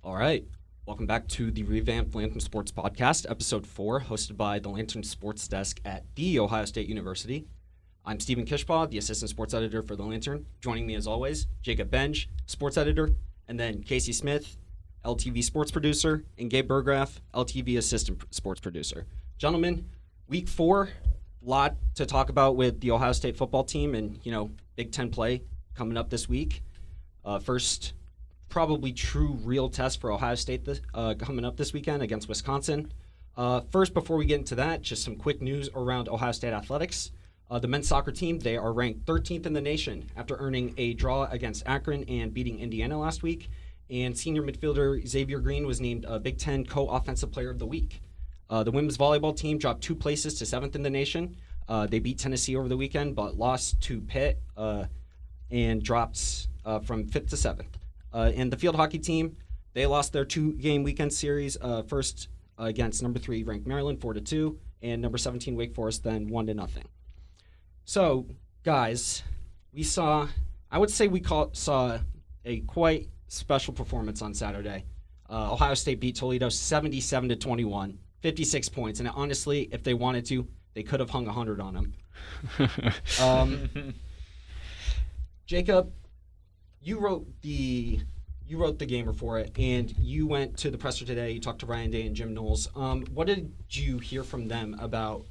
All right. Welcome back to the revamped Lantern Sports Podcast, Episode 4, hosted by the Lantern Sports Desk at The Ohio State University. I'm Stephen Kishpaugh, the Assistant Sports Editor for the Lantern. Joining me, as always, Jacob Benge, Sports Editor, and then Casey Smith, LTV Sports Producer, and Gabe Burggraf, LTV Assistant Sports Producer. Gentlemen, Week 4, lot to talk about with the Ohio State football team and, Big Ten play coming up this week. First, probably true real test for Ohio State coming up this weekend against Wisconsin. First, before we get into that, just some quick news around Ohio State athletics. The men's soccer team, they are ranked 13th in the nation after earning a draw against Akron and beating Indiana last week. And senior midfielder Xavier Green was named Big Ten Co-Offensive Player of the Week. The women's volleyball team dropped 2 places to 7th in the nation. They beat Tennessee over the weekend, but lost to Pitt and dropped from 5th to 7th. And the field hockey team, they lost their 2-game weekend series, first against number 3 ranked Maryland 4-2, and number 17 Wake Forest then 1-0. So, guys, we saw a quite special performance on Saturday. Ohio State beat Toledo 77-21, 56 points, and honestly, if they wanted to, they could have hung 100 on them. Jacob, you wrote the game report, and you went to the presser today. You talked to Ryan Day and Jim Knowles. What did you hear from them about,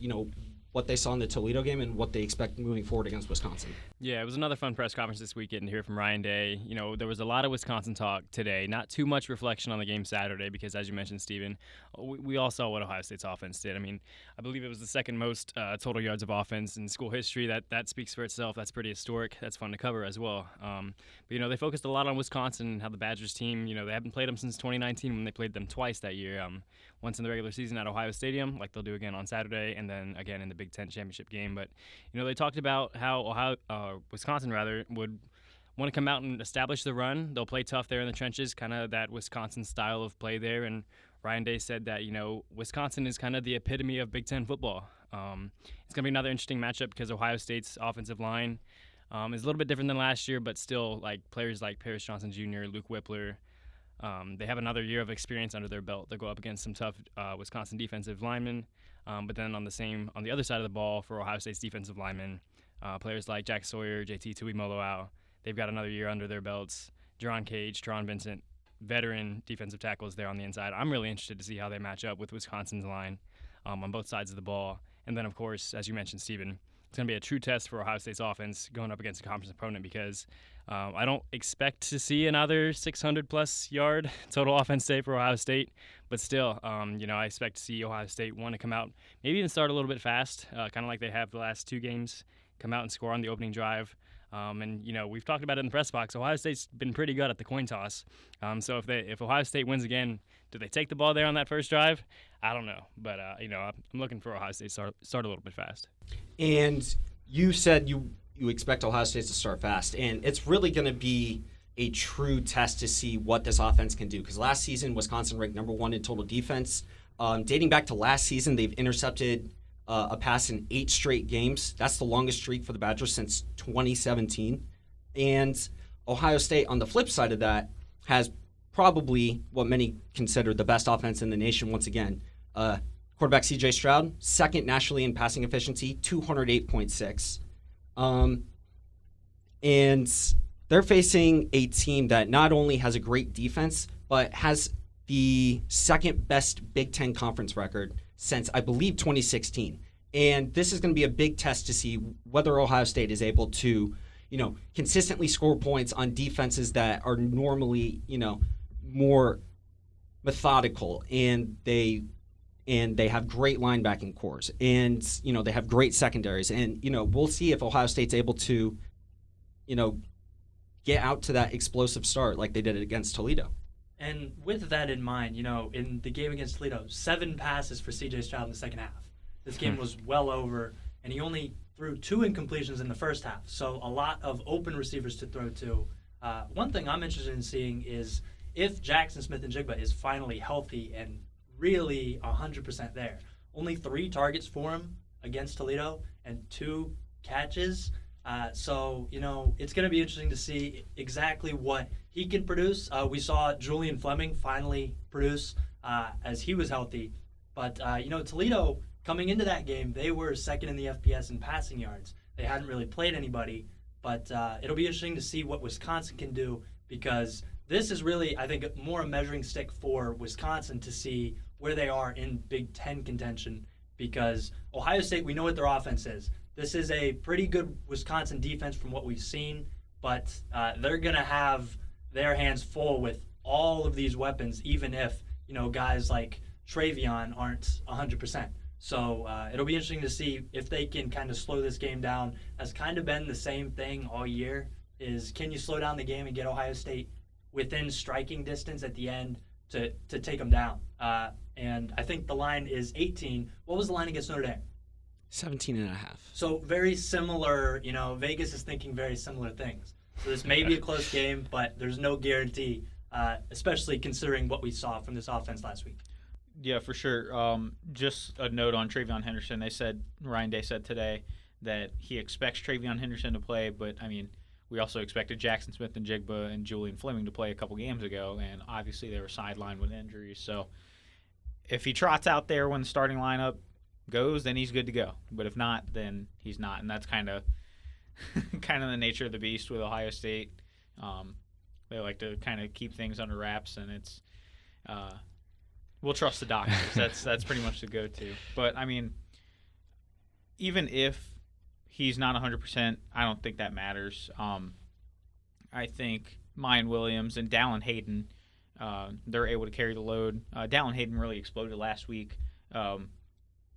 what they saw in the Toledo game and what they expect moving forward against Wisconsin? Yeah, it was another fun press conference this weekend to hear from Ryan Day. There was a lot of Wisconsin talk today. Not too much reflection on the game Saturday because, as you mentioned, Stephen, we all saw what Ohio State's offense did. I mean, I believe it was the second most total yards of offense in school history. That speaks for itself. That's pretty historic. That's fun to cover as well. But they focused a lot on Wisconsin and how the Badgers team, they haven't played them since 2019 when they played them twice that year. Once in the regular season at Ohio Stadium, like they'll do again on Saturday, and then again in the Big Ten championship game. But, they talked about how Wisconsin would want to come out and establish the run. They'll play tough there in the trenches, kind of that Wisconsin style of play there. And Ryan Day said that, Wisconsin is kind of the epitome of Big Ten football. It's going to be another interesting matchup because Ohio State's offensive line is a little bit different than last year, but still, like players like Paris Johnson Jr., Luke Whippler, they have another year of experience under their belt. They'll go up against some tough Wisconsin defensive linemen. But then on the other side of the ball for Ohio State's defensive linemen, players like Jack Sawyer, JT Tuimoloau, they've got another year under their belts. Jerron Cage, Teron Vincent, veteran defensive tackles there on the inside. I'm really interested to see how they match up with Wisconsin's line on both sides of the ball. And then, of course, as you mentioned, Stephen, it's going to be a true test for Ohio State's offense going up against a conference opponent because I don't expect to see another 600-plus yard total offense day for Ohio State, but still, I expect to see Ohio State want to come out, maybe even start a little bit fast, kind of like they have the last 2 games, come out and score on the opening drive. We've talked about it in the press box. Ohio State's been pretty good at the coin toss. So if Ohio State wins again, do they take the ball there on that first drive? I don't know. But, I'm looking for Ohio State to start a little bit fast. And you said you expect Ohio State to start fast. And it's really going to be a true test to see what this offense can do. Because last season, Wisconsin ranked number 1 in total defense. Dating back to last season, they've intercepted a pass in 8 straight games. That's the longest streak for the Badgers since 2017. And Ohio State, on the flip side of that, has probably what many consider the best offense in the nation once again. Quarterback C.J. Stroud, second nationally in passing efficiency, 208.6. And they're facing a team that not only has a great defense, but has the second best Big Ten conference record since, I believe, 2016. And this is going to be a big test to see whether Ohio State is able to, consistently score points on defenses that are normally, more methodical, and they have great linebacking cores, and they have great secondaries, and we'll see if Ohio State's able to, get out to that explosive start like they did it against Toledo. And with that in mind, in the game against Toledo, 7 passes for C.J. Stroud in the second half. This game was well over, and he only threw 2 incompletions in the first half, so a lot of open receivers to throw to. One thing I'm interested in seeing is if Jackson Smith-Njigba is finally healthy and really 100% there. Only 3 targets for him against Toledo and 2 catches. So, it's going to be interesting to see exactly what he can produce. We saw Julian Fleming finally produce as he was healthy. But, Toledo, coming into that game, they were second in the FBS in passing yards. They hadn't really played anybody. But it'll be interesting to see what Wisconsin can do, because this is really, I think, more a measuring stick for Wisconsin to see where they are in Big Ten contention, because Ohio State, we know what their offense is. This is a pretty good Wisconsin defense from what we've seen, but they're going to have their hands full with all of these weapons, even if, guys like Travion aren't 100%. So it'll be interesting to see if they can kind of slow this game down. That's kind of been the same thing all year, is can you slow down the game and get Ohio State within striking distance at the end to take them down? And I think the line is 18. What was the line against Notre Dame? 17.5. So very similar, Vegas is thinking very similar things. So this may be a close game, but there's no guarantee, especially considering what we saw from this offense last week. Yeah, for sure. Just a note on Travion Henderson. Ryan Day said today that he expects Travion Henderson to play, but, we also expected Jackson Smith and Jigba and Julian Fleming to play a couple games ago, and obviously they were sidelined with injuries. So if he trots out there when the starting lineup goes, then he's good to go. But if not, then he's not, and that's kind of the nature of the beast with Ohio State. They like to kind of keep things under wraps, and it's we'll trust the doctors. That's pretty much the go-to. But, even if he's not 100%, I don't think that matters. I think Mayan Williams and Dallin Hayden, they're able to carry the load. Dallin Hayden really exploded last week.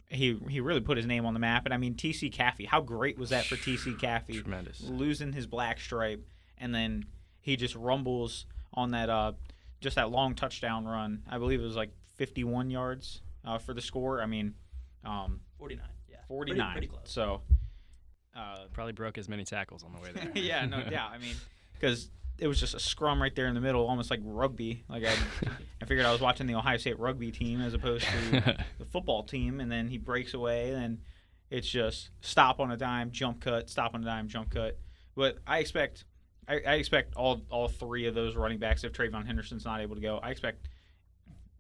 He really put his name on the map. And, T.C. Caffey, how great was that for T.C. Caffey? Tremendous. Losing his black stripe, and then he just rumbles on that just that long touchdown run. I believe it was like 51 yards for the score. 49, yeah. 49. Pretty close. So probably broke as many tackles on the way there. yeah, no doubt. Because it was just a scrum right there in the middle, almost like rugby. Like I figured I was watching the Ohio State rugby team as opposed to the football team, and then he breaks away, and it's just stop on a dime, jump cut, stop on a dime, jump cut. But I expect all three of those running backs, if Travion Henderson's not able to go, I expect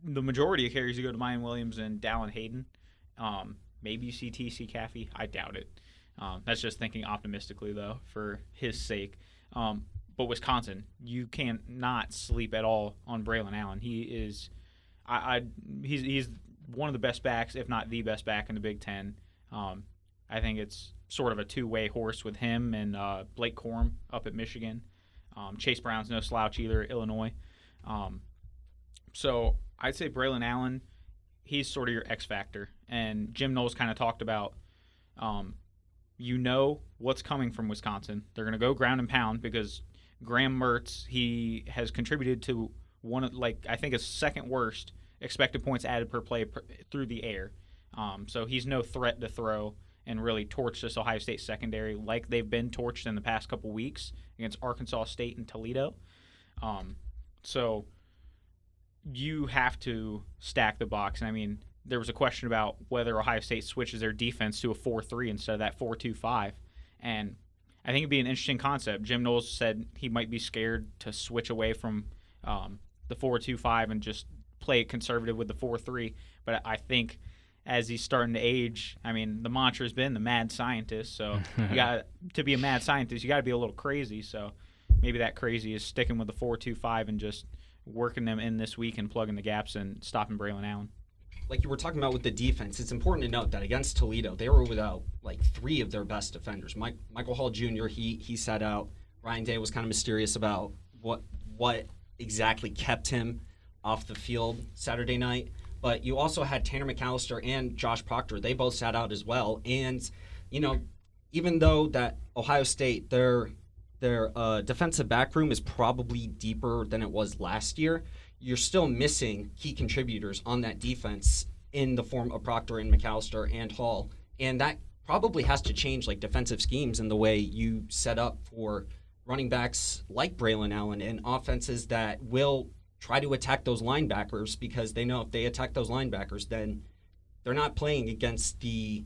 the majority of carries to go to Mayan Williams and Dallin Hayden. Maybe you see T.C. Caffey. I doubt it. That's just thinking optimistically, though, for his sake. But Wisconsin, you can't not sleep at all on Braylon Allen. He is, he's one of the best backs, if not the best back in the Big Ten. I think it's sort of a two-way horse with him and Blake Corum up at Michigan. Chase Brown's no slouch either at Illinois. So I'd say Braylon Allen, he's sort of your X factor. And Jim Knowles kind of talked about, what's coming from Wisconsin. They're going to go ground and pound because Graham Mertz, he has contributed to one of, I think, his second worst expected points added per play through the air. So he's no threat to throw and really torch this Ohio State secondary like they've been torched in the past couple weeks against Arkansas State and Toledo. So you have to stack the box. And there was a question about whether Ohio State switches their defense to a 4-3 instead of that 4-2-5. And I think it'd be an interesting concept. Jim Knowles said he might be scared to switch away from the 4-2-5 and just play it conservative with the 4-3. But I think as he's starting to age, the mantra has been the mad scientist. So to be a mad scientist, you got to be a little crazy. So maybe that crazy is sticking with the 4-2-5 and just working them in this week and plugging the gaps and stopping Braylon Allen. Like you were talking about with the defense, it's important to note that against Toledo, they were without three of their best defenders. Michael Hall Jr., he sat out. Ryan Day was kind of mysterious about what exactly kept him off the field Saturday night. But you also had Tanner McAllister and Josh Proctor. They both sat out as well. And, even though that Ohio State, their defensive back room is probably deeper than it was last year, you're still missing key contributors on that defense in the form of Proctor and McAllister and Hall. And that probably has to change defensive schemes in the way you set up for running backs like Braylon Allen and offenses that will try to attack those linebackers, because they know if they attack those linebackers, then they're not playing against the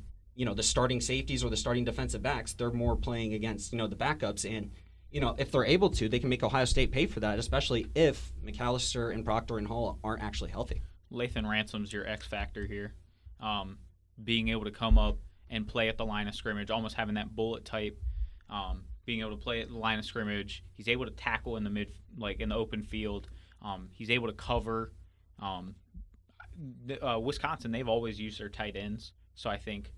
starting safeties or the starting defensive backs. They're more playing against, the backups. And if they're able to, they can make Ohio State pay for that, especially if McAllister and Proctor and Hall aren't actually healthy. Lathan Ransom's your X factor here. Being able to come up and play at the line of scrimmage, almost having that bullet type, being able to play at the line of scrimmage. He's able to tackle in the in the open field. He's able to cover. Wisconsin, they've always used their tight ends, so I think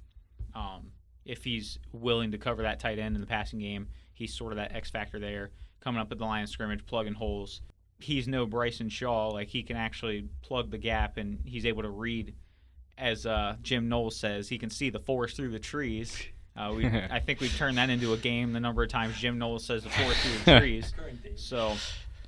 if he's willing to cover that tight end in the passing game, he's sort of that X factor there, coming up at the line of scrimmage, plugging holes. He's no Bryson Shaw. Like, he can actually plug the gap, and he's able to read, as Jim Knowles says, he can see the forest through the trees. I think we've turned that into a game the number of times Jim Knowles says the forest through the trees. So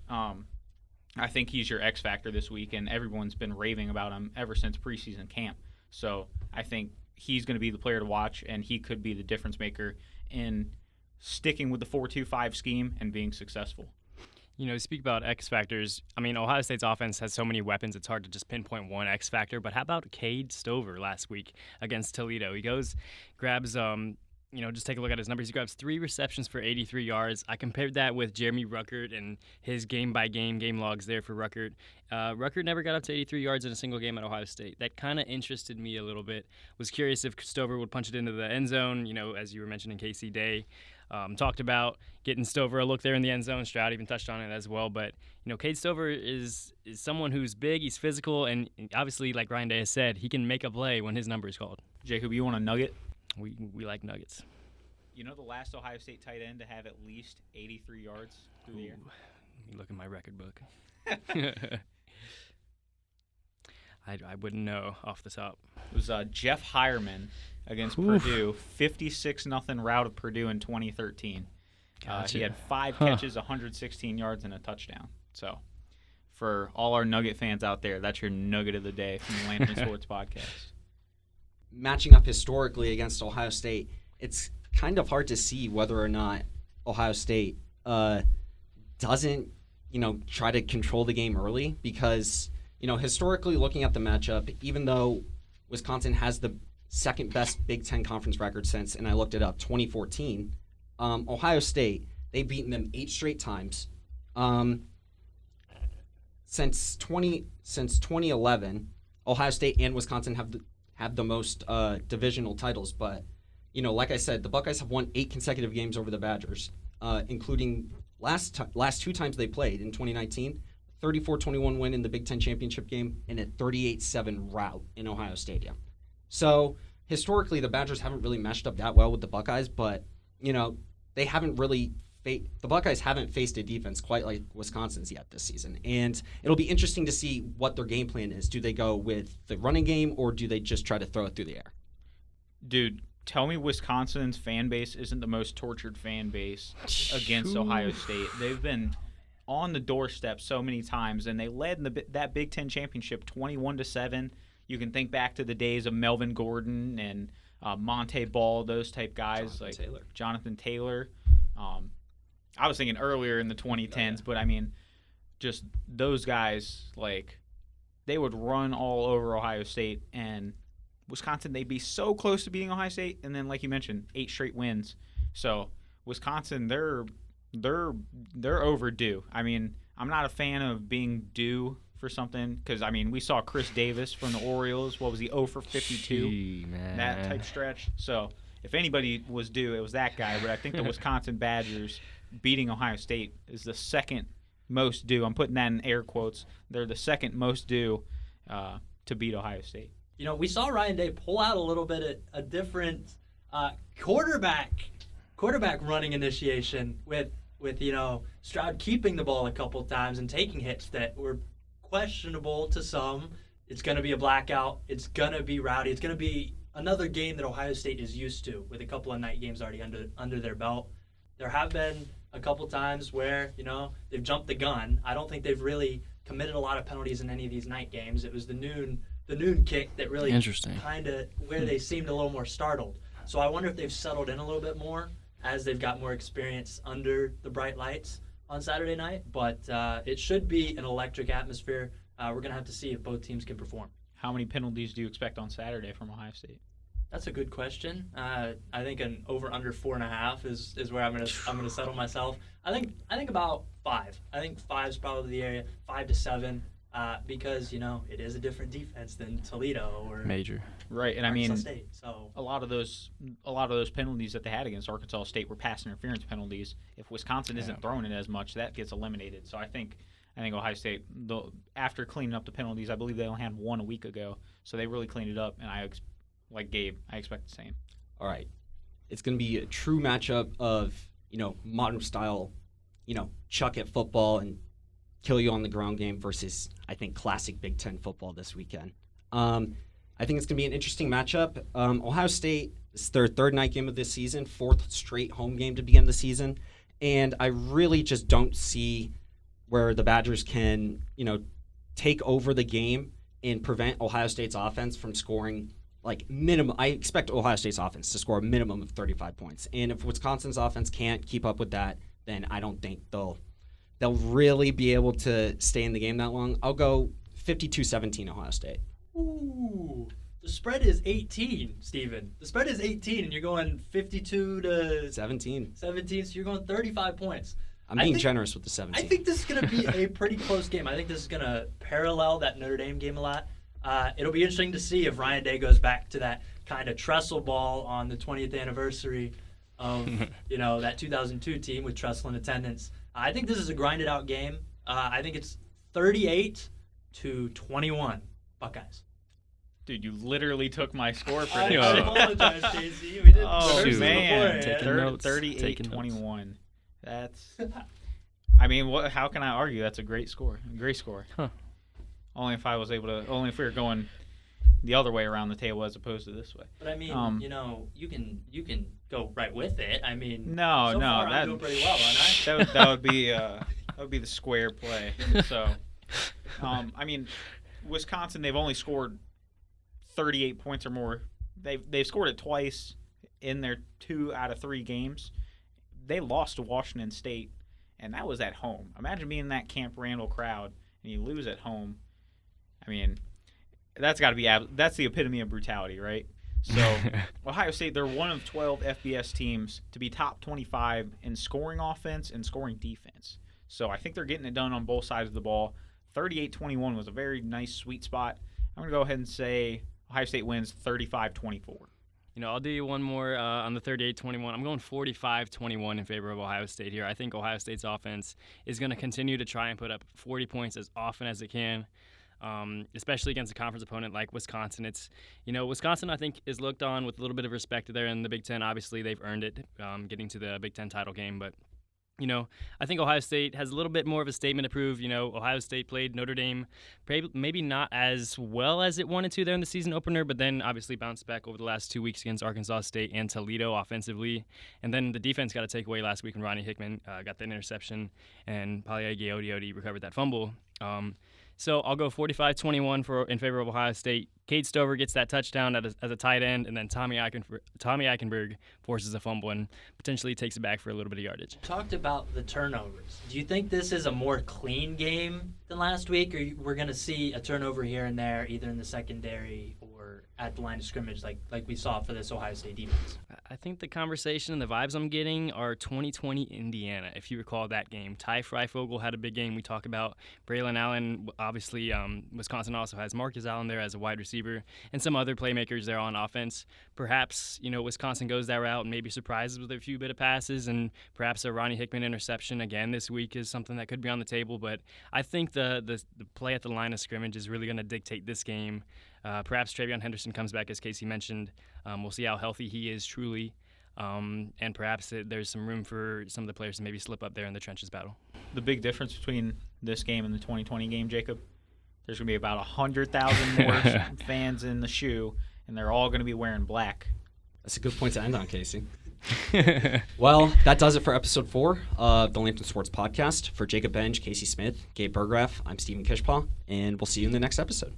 I think he's your X factor this week, and everyone's been raving about him ever since preseason camp. So I think he's going to be the player to watch, and he could be the difference maker in sticking with the 4-2-5 scheme and being successful. Speak about X factors. I mean, Ohio State's offense has so many weapons, it's hard to just pinpoint one X factor. But how about Cade Stover last week against Toledo? He grabs, just take a look at his numbers. He grabs 3 receptions for 83 yards. I compared that with Jeremy Ruckert and his game logs there for Ruckert. Ruckert never got up to 83 yards in a single game at Ohio State. That kind of interested me a little bit. Was curious if Stover would punch it into the end zone, as you were mentioning, Casey Day. Talked about getting Stover a look there in the end zone. Stroud even touched on it as well. But, Cade Stover is someone who's big, he's physical, and obviously, like Ryan Day has said, he can make a play when his number is called. Jacob, you want a nugget? We like nuggets. The last Ohio State tight end to have at least 83 yards through the air? Let me look in my record book. I wouldn't know off the top. It was Jeff Hireman against Purdue, 56-0 rout of Purdue in 2013. Gotcha. He had 5 catches, 116 yards, and a touchdown. So, for all our Nugget fans out there, that's your Nugget of the day from the Lantern Sports Podcast. Matching up historically against Ohio State, it's kind of hard to see whether or not Ohio State doesn't, try to control the game early because, historically looking at the matchup, even though Wisconsin has the second best Big Ten conference record since, and I looked it up, 2014, Ohio State, they've beaten them 8 straight times. Since 2011, Ohio State and Wisconsin have the most divisional titles, but like I said, the Buckeyes have won 8 consecutive games over the Badgers, including last 2 times they played in 2019, 34-21 win in the Big Ten championship game, and a 38-7 rout in Ohio Stadium. So historically, the Badgers haven't really meshed up that well with the Buckeyes, but they haven't really. The Buckeyes haven't faced a defense quite like Wisconsin's yet this season, and it'll be interesting to see what their game plan is. Do they go with the running game, or do they just try to throw it through the air? Dude, tell me Wisconsin's fan base isn't the most tortured fan base against Ohio State. They've been on the doorstep so many times, and they led in that Big Ten championship 21-7. You can think back to the days of Melvin Gordon and Monte Ball, those type guys, Jonathan Taylor. I was thinking earlier in the 2010s, but I mean, just those guys, they would run all over Ohio State, and Wisconsin, they'd be so close to beating Ohio State, and then, like you mentioned, 8 straight wins. So Wisconsin, they're overdue. I mean, I'm not a fan of being due for something because, I mean, we saw Chris Davis from the Orioles. What was he, 0 for 52? That type stretch. So if anybody was due, it was that guy. But I think the Wisconsin Badgers beating Ohio State is the second most due. I'm putting that in air quotes. They're the second most due to beat Ohio State. We saw Ryan Day pull out a little bit a different quarterback running initiation with Stroud keeping the ball a couple times and taking hits that were questionable to some. It's going to be a blackout. It's going to be rowdy. It's going to be another game that Ohio State is used to with a couple of night games already under their belt. There have been a couple times where, they've jumped the gun. I don't think they've really committed a lot of penalties in any of these night games. It was the noon kick that really kind of where they seemed a little more startled. So I wonder if they've settled in a little bit more as they've got more experience under the bright lights on Saturday night. But it should be an electric atmosphere. We're going to have to see if both teams can perform. How many penalties do you expect on Saturday from Ohio State? That's a good question. I think an over/under 4.5 is where I'm gonna settle myself. I think about 5. I think 5 is probably the area, 5 to 7, because it is a different defense than Toledo or Major. Right, and Arkansas I mean, State. So a lot of those penalties that they had against Arkansas State were pass interference penalties. If Wisconsin isn't throwing it as much, that gets eliminated. So I think Ohio State, after cleaning up the penalties, I believe they only had one a week ago, so they really cleaned it up. And like Gabe, I expect the same. All right. It's going to be a true matchup of, modern style, chuck at football and kill you on the ground game versus, I think, classic Big Ten football this weekend. I think it's going to be an interesting matchup. Ohio State is their third night game of this season, fourth straight home game to begin the season. And I really just don't see where the Badgers can, take over the game and prevent Ohio State's offense from scoring minimum. I expect Ohio State's offense to score a minimum of 35 points. And if Wisconsin's offense can't keep up with that, then I don't think they'll really be able to stay in the game that long. I'll go 52-17 Ohio State. Ooh, the spread is 18, Steven. The spread is 18, and you're going 52 to 17. 17, so you're going 35 points. I'm being generous with the 17. I think this is going to be a pretty close game. I think this is going to parallel that Notre Dame game a lot. It'll be interesting to see if Ryan Day goes back to that kind of trestle ball on the 20th anniversary of that 2002 team with Tressel in attendance. I think this is a grinded out game. I think it's 38-21 Buckeyes. Dude, you literally took my score I prediction. apologize, Casey. We didn't shoot. man. Taking notes. 38-21. That's. I mean, how can I argue? That's a great score. Great score. Huh. Only if we were going the other way around the table as opposed to this way. But I mean, you can go right with it. I mean, No, so no, far I'm doing pretty well, aren't I? that would be the square play. So, I mean, Wisconsin, they've only scored 38 points or more. They've scored it twice in their 2 out of 3 games. They lost to Washington State, and that was at home. Imagine being in that Camp Randall crowd and you lose at home. I mean, that's the epitome of brutality, right? So Ohio State, they're one of 12 FBS teams to be top 25 in scoring offense and scoring defense. So I think they're getting it done on both sides of the ball. 38-21 was a very nice sweet spot. I'm going to go ahead and say Ohio State wins 35-24. I'll do you one more on the 38-21. I'm going 45-21 in favor of Ohio State here. I think Ohio State's offense is going to continue to try and put up 40 points as often as it can, especially against a conference opponent like Wisconsin. It's, Wisconsin, I think, is looked on with a little bit of respect there in the Big Ten. Obviously, they've earned it getting to the Big Ten title game, but I think Ohio State has a little bit more of a statement to prove. Ohio State played Notre Dame maybe not as well as it wanted to there in the season opener, but then obviously bounced back over the last 2 weeks against Arkansas State and Toledo offensively. And then the defense got a takeaway last week when Ronnie Hickman got that interception and Paliai Gaodiodi recovered that fumble. So I'll go 45-21 in favor of Ohio State. Cade Stover gets that touchdown as a tight end, and then Tommy Eichenberg forces a fumble and potentially takes it back for a little bit of yardage. Talked about the turnovers. Do you think this is a more clean game than last week, or we're going to see a turnover here and there, either in the secondary or at the line of scrimmage, like we saw for this Ohio State defense? I think the conversation and the vibes I'm getting are 2020 Indiana. If you recall that game, Ty Freifogel had a big game. We talk about Braylon Allen. Obviously, Wisconsin also has Marcus Allen there as a wide receiver and some other playmakers there on offense. Perhaps, Wisconsin goes that route and maybe surprises with a few bit of passes, and perhaps a Ronnie Hickman interception again this week is something that could be on the table. But I think the play at the line of scrimmage is really going to dictate this game. Perhaps Travion Henderson comes back, as Casey mentioned. We'll see how healthy he is truly. And perhaps there's some room for some of the players to maybe slip up there in the trenches battle. The big difference between this game and the 2020 game, Jacob, there's going to be about 100,000 more fans in the shoe, and they're all going to be wearing black. That's a good point to end on, Casey. Well, that does it for episode 4 of the Lantern Sports Podcast. For Jacob Benge, Casey Smith, Gabe Burggraf, I'm Stephen Kishpaugh, and we'll see you in the next episode.